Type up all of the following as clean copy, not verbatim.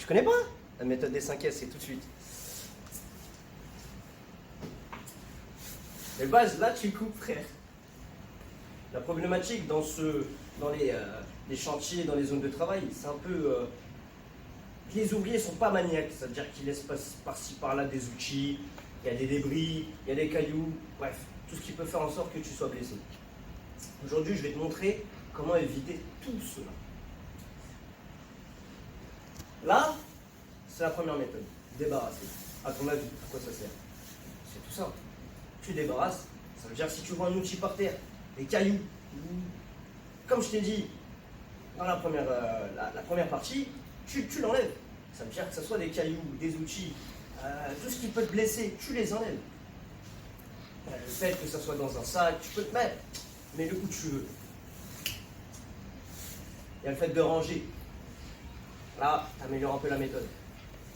Tu connais pas? La méthode des 5 S, c'est tout de suite. Les bases, là, tu coupes, frère. La problématique dans les chantiers, dans les zones de travail, c'est un peu... les ouvriers sont pas maniaques, c'est-à-dire qu'ils laissent par-ci, par-là des outils, il y a des débris, il y a des cailloux, bref, tout ce qui peut faire en sorte que tu sois blessé. Aujourd'hui, je vais te montrer comment éviter tout cela. Là, c'est la première méthode, débarrasser. À ton avis, à quoi ça sert? C'est tout simple. Tu débarrasses, ça veut dire si tu vois un outil par terre, des cailloux, comme je t'ai dit dans la première partie, tu l'enlèves. Ça veut dire que ce soit des cailloux, des outils, tout ce qui peut te blesser, tu les enlèves. Le fait que ça soit dans un sac, tu peux te mettre, mais le où tu veux. Il y a le fait de ranger. Là, tu améliores un peu la méthode.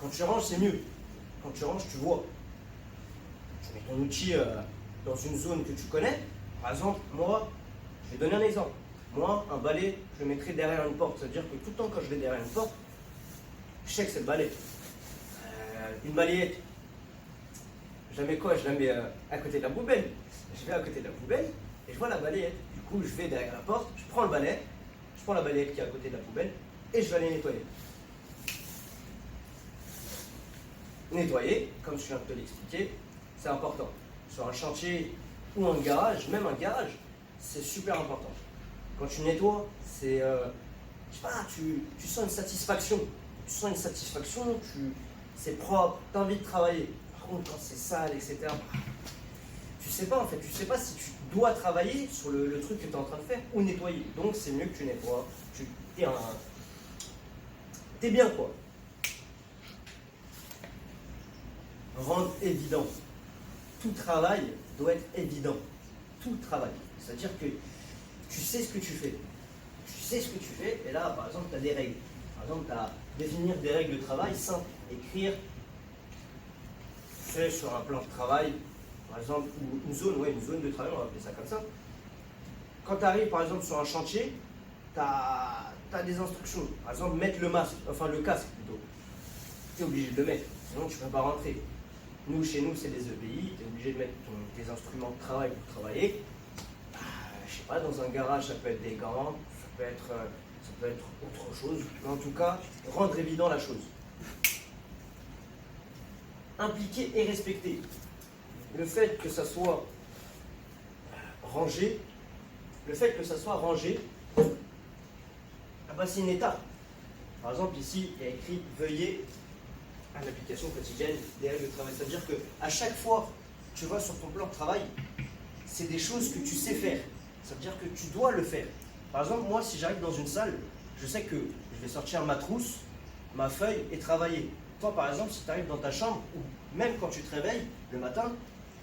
Quand tu ranges, c'est mieux. Quand tu ranges, tu vois. Tu mets ton outil dans une zone que tu connais. Par exemple, moi, je vais donner un exemple. Moi, un balai, je le mettrai derrière une porte. C'est-à-dire que tout le temps, quand je vais derrière une porte, je sais que c'est le balai. Une balayette, je la mets quoi? Je la mets à côté de la poubelle. Je vais à côté de la poubelle et je vois la balayette. Du coup, je vais derrière la porte, je prends le balai, je prends la balayette qui est à côté de la poubelle et je vais aller nettoyer. Nettoyer, comme je viens de te l'expliquer, c'est important. Sur un chantier ou un garage, même un garage, c'est super important. Quand tu nettoies, c'est, je sais pas, tu sens une satisfaction. Tu sens une satisfaction, c'est propre, tu as envie de travailler. Par contre, quand c'est sale, etc., tu sais pas en fait, tu sais pas si tu dois travailler sur le truc que tu es en train de faire ou nettoyer. Donc c'est mieux que tu nettoies. T'es bien quoi. Rendre évident. Tout travail doit être évident. Tout travail. C'est-à-dire que tu sais ce que tu fais. Tu sais ce que tu fais, et là, par exemple, tu as des règles. Par exemple, tu as définir des règles de travail simples. Écrire, c'est sur un plan de travail, par exemple, ou une zone de travail, on va appeler ça comme ça. Quand tu arrives, par exemple, sur un chantier, tu as des instructions. Par exemple, mettre le masque, enfin le casque plutôt. Tu es obligé de le mettre, sinon tu ne peux pas rentrer. Nous, chez nous, c'est des EPI, tu es obligé de mettre tes instruments de travail pour travailler. Je sais pas, dans un garage, ça peut être des gants, ça peut être autre chose, mais en tout cas, rendre évident la chose. Impliquer et respecter. Le fait que ça soit rangé, ah bah, c'est une étape. Par exemple, ici, il y a écrit « Veuillez à l'application quotidienne des règles de travail ». C'est-à-dire qu'à chaque fois que tu vas sur ton plan de travail, c'est des choses que tu sais faire. Ça veut dire que tu dois le faire. Par exemple, moi, si j'arrive dans une salle, je sais que je vais sortir ma trousse, ma feuille et travailler. Toi, par exemple, si tu arrives dans ta chambre, ou même quand tu te réveilles le matin,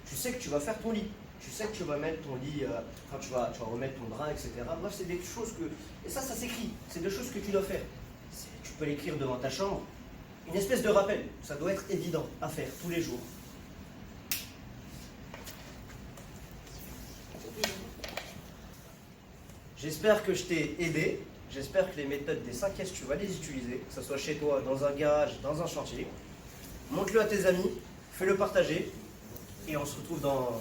tu sais que tu vas faire ton lit. Tu sais que tu vas mettre ton lit, tu vas remettre ton drap, etc. Bref, c'est des choses que... Et ça s'écrit. C'est des choses que tu dois faire. Tu peux l'écrire devant ta chambre. Une espèce de rappel. Ça doit être évident à faire tous les jours. J'espère que je t'ai aidé. J'espère que les méthodes des 5 S, tu vas les utiliser, que ce soit chez toi, dans un garage, dans un chantier. Montre-le à tes amis, fais-le partager, et on se retrouve dans...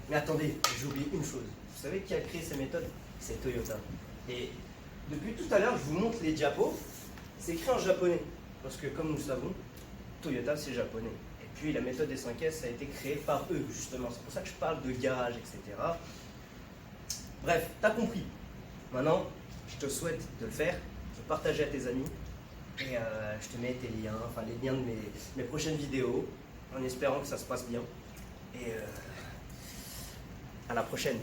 Mais attendez, j'ai oublié une chose. Vous savez qui a créé ces méthodes? C'est Toyota. Et depuis tout à l'heure, je vous montre les diapos. C'est écrit en japonais, parce que comme nous le savons, Toyota c'est japonais. Et puis la méthode des 5 S a été créée par eux, justement. C'est pour ça que je parle de garage, etc. Bref, t'as compris. Maintenant, je te souhaite de le faire, de partager à tes amis. Et je te mets tes liens, enfin les liens de mes prochaines vidéos, en espérant que ça se passe bien. Et à la prochaine.